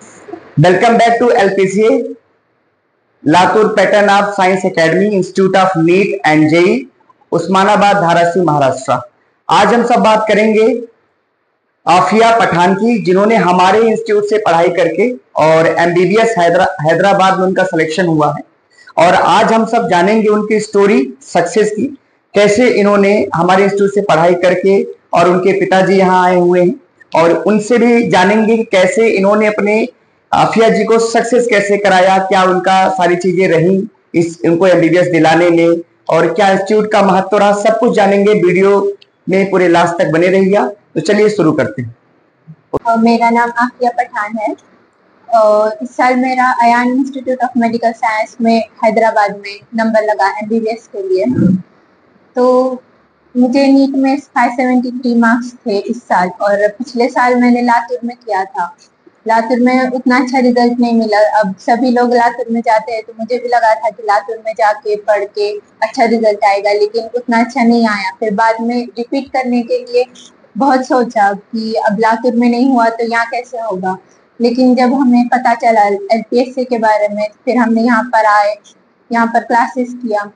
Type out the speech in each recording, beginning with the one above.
Welcome back to LPCA, Latur pattern of science academy, institute of NEET and JEE, Osmanabad, Dharashiv, Maharashtra. आज हम सब बात करेंगे आफिया पठान की, जिन्होंने हमारे इंस्टीट्यूट से पढ़ाई करके और एमबीबीएस हैदराबाद में उनका सिलेक्शन हुआ है। और आज हम सब जानेंगे उनकी स्टोरी सक्सेस की, कैसे इन्होंने हमारे इंस्टीट्यूट से पढ़ाई करके, और उनके पिताजी यहाँ आए हुए हैं, और उनसे भी जानेंगे कि कैसे इन्होंने अपने आफिया जी को सक्सेस कैसे कराया, क्या उनका सारी चीजें रही इनको एमबीबीएस दिलाने में, और क्या इंस्टीट्यूट का महत्व रहा, सब कुछ जानेंगे। वीडियो में पूरे लास्ट तक बने रहिएगा। तो चलिए शुरू करते हैं। मेरा नाम आफिया पठान है। इस साल मेरा Ayaan institute of medical science में हैदराबाद में नंबर लगा एमबीबीएस के लिए। तो मुझे नीट में 573 मार्क्स थे इस साल, और पिछले साल मैंने लातूर में किया था। लातूर में उतना अच्छा रिजल्ट नहीं मिला। अब सभी लोग लातूर में जाते हैं, तो मुझे भी लगा था कि लातूर में जाके पढ़ के अच्छा रिजल्ट आएगा, लेकिन उतना अच्छा नहीं आया। फिर बाद में रिपीट करने के लिए बहुत सोचा कि अब लातूर में नहीं हुआ तो यहाँ कैसे होगा। लेकिन जब हमें पता चला एलपीएससी के बारे में, फिर हमने यहाँ पर आए, यहाँ पर क्लासेस किया।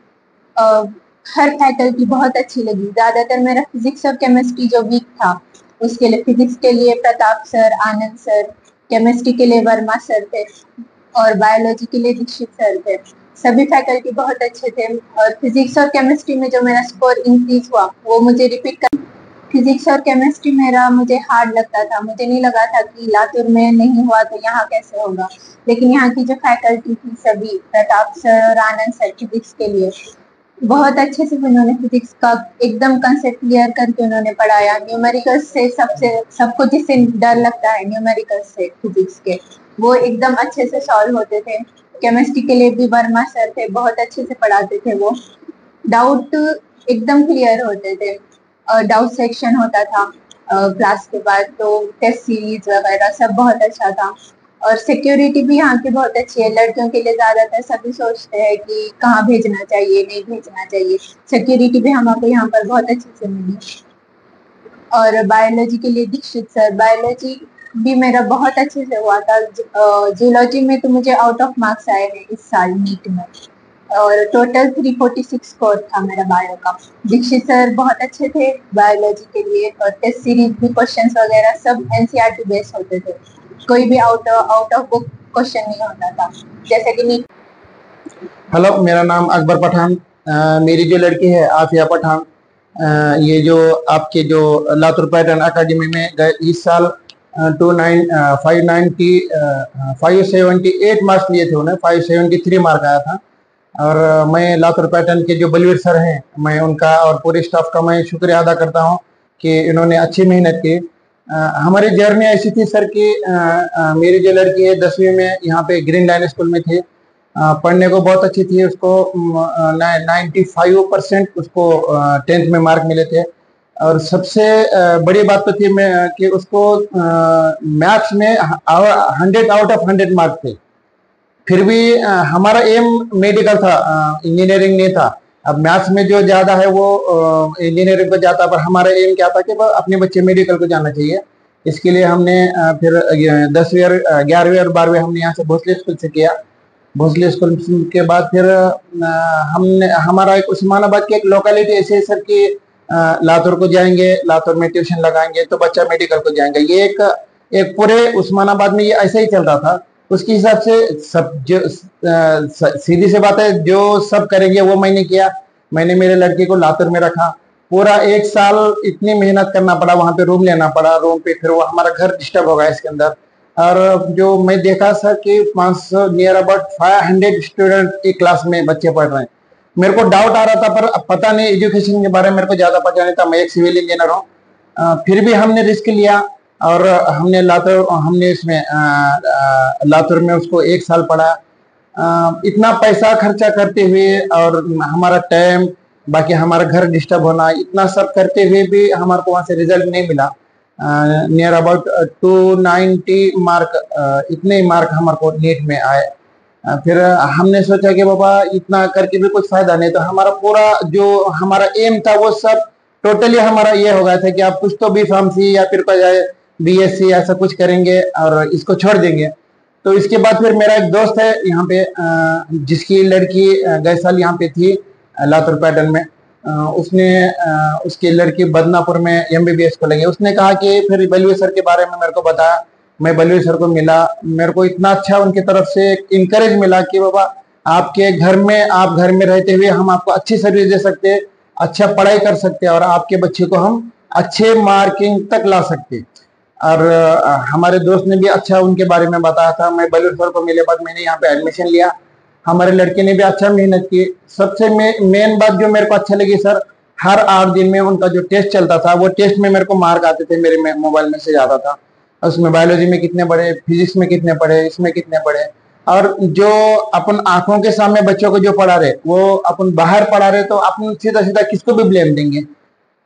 हर फैकल्टी बहुत अच्छी लगी। ज्यादातर मेरा फिजिक्स और केमिस्ट्री जो वीक था, उसके लिए फिजिक्स के लिए प्रताप सर, आनंद सर, केमिस्ट्री के लिए वर्मा सर थे, और बायोलॉजी के लिए दीक्षित सर थे। सभी फैकल्टी बहुत अच्छे थे। और फिजिक्स और केमिस्ट्री में जो मेरा स्कोर इंक्रीज हुआ, वो मुझे रिपीट कर। फिजिक्स और केमिस्ट्री मेरा मुझे हार्ड लगता था। मुझे नहीं लगा था कि लातूर में नहीं हुआ तो यहाँ कैसे होगा। लेकिन यहाँ की जो फैकल्टी थी, सभी प्रताप सर और आनंद सर, फिजिक्स के लिए बहुत अच्छे से उन्होंने फिजिक्स का एकदम कंसेप्ट क्लियर करके उन्होंने पढ़ाया। न्यूमेरिकल्स से सबको जिससे डर लगता है न्यूमेरिकल्स से फिजिक्स के, वो एकदम अच्छे से सॉल्व होते थे। केमिस्ट्री के लिए भी वर्मा सर थे, बहुत अच्छे से पढ़ाते थे। वो डाउट एकदम क्लियर होते थे। डाउट सेक्शन होता था क्लास के बाद, तो टेस्ट सीरीज वगैरह सब बहुत अच्छा था। और सिक्योरिटी भी यहाँ की बहुत अच्छी है। लड़कियों के लिए ज्यादातर सभी सोचते हैं कि कहाँ भेजना चाहिए, नहीं भेजना चाहिए। सिक्योरिटी भी हमको यहाँ पर बहुत अच्छे से मिली। और बायोलॉजी के लिए दीक्षित सर, बायोलॉजी भी मेरा बहुत अच्छे से हुआ था। जूलॉजी में तो मुझे आउट ऑफ मार्क्स आए हैं इस साल नीट में, और टोटल 346 स्कोर था मेरा बायो का। दीक्षित सर बहुत अच्छे थे बायोलॉजी के लिए, और टेस्ट सीरीज भी क्वेश्चंस वगैरह सब एनसीईआरटी बेस होते थे। कोई भी आउट ऑफ बुक क्वेश्चन नहीं होता था, जैसे कि नीट। हेलो, मेरा नाम अकबर पठान। मेरी जो लड़की है आफिया पठान, ये जो आपके जो लातूर पैटर्न अकादमी में गए इस साल 578 मार्क्स लिए थे। उन्हें 573 मार्क आया था। और मैं लातूर पैटर्न के जो बलवीर सर हैं, मैं उनका और पूरे स्टाफ का मैं शुक्रिया अदा करता हूं कि इन्होंने अच्छी मेहनत की। हमारी जर्नी ऐसी थी सर कि मेरी जो लड़की है 10वीं में यहाँ पे ग्रीन लाइन स्कूल में थी। पढ़ने को बहुत अच्छी थी। उसको 95% उसको 10th में मार्क मिले थे। और सबसे बड़ी बात तो थी कि उसको मैथ्स में 100 आउट ऑफ 100 मार्क थे। फिर भी हमारा एम मेडिकल था, इंजीनियरिंग नहीं था। अब मैथ्स में जो ज्यादा है वो इंजीनियरिंग को जाता, पर हमारा एम क्या था कि अपने बच्चे मेडिकल को जाना चाहिए। इसके लिए हमने फिर 10वीं और 11वीं और 12वीं हमने यहाँ से भोसले स्कूल से किया। भोसले स्कूल के बाद फिर हमने हमारा एक उस्मानाबाद की एक लोकेलिटी ऐसे सर कि लातूर को जाएंगे, लातूर में ट्यूशन लगाएंगे तो बच्चा मेडिकल को जाएंगे। ये एक पूरे उस्मानाबाद में ये ऐसे ही चल रहा था। उसके हिसाब से सब जो सीधी सी बात है, जो सब करेंगे वो मैंने किया। मैंने मेरे लड़के को लातूर में रखा। पूरा 1 साल इतनी मेहनत करना पड़ा, वहां पे रूम लेना पड़ा। रूम पे फिर वो हमारा घर डिस्टर्ब होगा इसके अंदर। और जो मैं देखा सर कि 500 नियर अबाउट 500 स्टूडेंट एक क्लास में बच्चे पढ़ रहे हैं। मेरे को डाउट आ रहा था, पर पता नहीं, एजुकेशन के बारे में मेरे को ज्यादा पता नहीं था। मैं एक सिविल इंजीनियर हूँ। फिर भी हमने रिस्क लिया और हमने इसमें लातूर में उसको 1 साल पढ़ा। इतना पैसा खर्चा करते हुए और हमारा टाइम, बाकी हमारा घर डिस्टर्ब होना, इतना सब करते हुए भी हमारे को वहां से रिजल्ट नहीं मिला। नियर अबाउट 290 मार्क, इतने मार्क हमारे को नीट में आए। फिर हमने सोचा कि बाबा इतना करके भी कुछ फायदा नहीं, तो हमारा पूरा जो हमारा एम था वो सब टोटली हमारा ये हो गया था कि आप कुछ तो बी फार्मेसी या फिर बीएससी ऐसा कुछ करेंगे और इसको छोड़ देंगे। तो इसके बाद फिर मेरा एक दोस्त है यहाँ पे, जिसकी लड़की गए साल यहाँ पे थी लातूर पैटर्न में। उसने उसकी लड़की बदनापुर में MBBS को लगी। उसने कहा कि फिर बलवीर सर के बारे में मेरे को बताया। मैं बलवीर सर को मिला, मेरे को इतना अच्छा उनकी तरफ से इंकरेज मिला कि बाबा आपके घर में, आप घर में रहते हुए हम आपको अच्छी सर्विस दे सकते हैं, अच्छा पढ़ाई कर सकते हैं और आपके बच्चे को हम अच्छे मार्किंग तक ला सकते। और हमारे दोस्त ने भी अच्छा उनके बारे में बताया था। मैं बलवीर सर को मिले बाद मैंने यहाँ पे एडमिशन लिया। हमारे लड़के ने भी अच्छा मेहनत की। सबसे मेन बात जो मेरे को अच्छा लगी सर, हर 8 दिन में उनका जो टेस्ट चलता था, वो टेस्ट में मेरे को मार्क आते थे, मेरे मोबाइल में से ज्यादा था। उसमें बायोलॉजी में कितने पढ़े, फिजिक्स में कितने पढ़े, इसमें कितने पढ़े। और जो अपन आंखों के सामने बच्चों को जो पढ़ा रहे, वो अपन बाहर पढ़ा रहे, तो अपन सीधा सीधा किसको भी ब्लेम देंगे।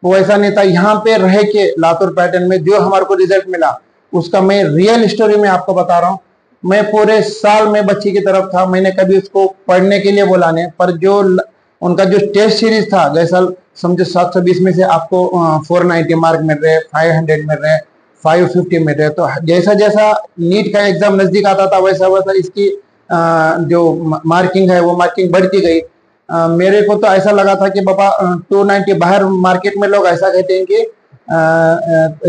वो ऐसा नहीं था। यहाँ पे रह के लातूर पैटर्न में जो हमारे को रिजल्ट मिला, उसका मैं रियल स्टोरी में आपको बता रहा हूँ। मैं पूरे साल में बच्ची की तरफ था, मैंने कभी उसको पढ़ने के लिए बोला नहीं, पर जो उनका जो टेस्ट सीरीज था गए साल, समझो 720 में से आपको 490 मार्क मिल रहे, 500 मिल रहे, 550 मिल रहे। तो जैसा जैसा नीट का एग्जाम नजदीक आता था, वैसा वैसा इसकी जो मार्किंग है वो मार्किंग बढ़ती गई। मेरे को तो ऐसा लगा था कि बाबा 290, बाहर मार्केट में लोग ऐसा कहते हैं कि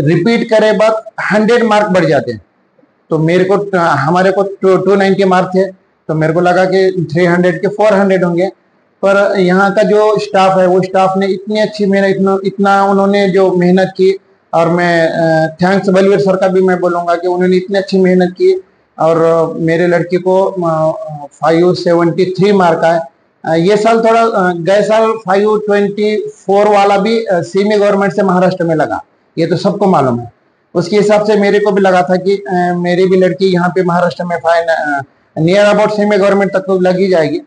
रिपीट करे बाद 100 मार्क बढ़ जाते हैं। तो मेरे को, हमारे को 290 मार्क थे, तो मेरे को लगा कि 300 के 400 होंगे। पर यहाँ का जो स्टाफ है, वो स्टाफ ने इतनी अच्छी मेहनत, इतना उन्होंने जो मेहनत की, और मैं थैंक्स बलवीर सर का भी मैं बोलूँगा कि उन्होंने इतनी अच्छी मेहनत की और मेरे लड़के को 573 मार्क आए। ये साल थोड़ा, गए साल 524 वाला भी सेमी गवर्नमेंट से महाराष्ट्र में लगा, ये तो सबको मालूम है। उसके हिसाब से मेरे को भी लगा था कि मेरी भी लड़की यहाँ पे महाराष्ट्र में नियर अबाउट सेमी गवर्नमेंट तक तो लग ही जाएगी।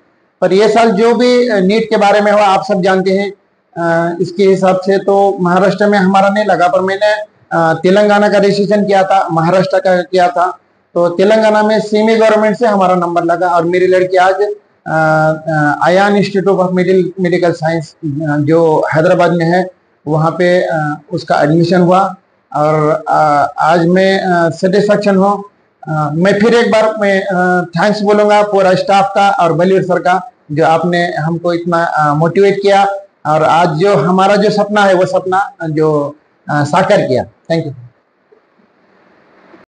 पर ये साल जो भी नीट के बारे में हुआ, आप सब जानते हैं। इसके हिसाब से तो महाराष्ट्र में हमारा नहीं लगा, पर मैंने तेलंगाना का रजिस्ट्रेशन किया था, महाराष्ट्र का किया था। तो तेलंगाना में सेमी गवर्नमेंट से हमारा नंबर लगा और मेरी लड़की आज Ayaan institute of medical science जो हैदराबाद में है, वहाँ पे उसका एडमिशन हुआ और आज मैं सेटिस्फेक्शन हूँ। मैं फिर एक बार मैं थैंक्स बोलूँगा पूरा स्टाफ का और बलवीर सर का, जो आपने हमको इतना मोटिवेट किया और आज जो हमारा जो सपना है वो सपना जो साकार किया। Thank you.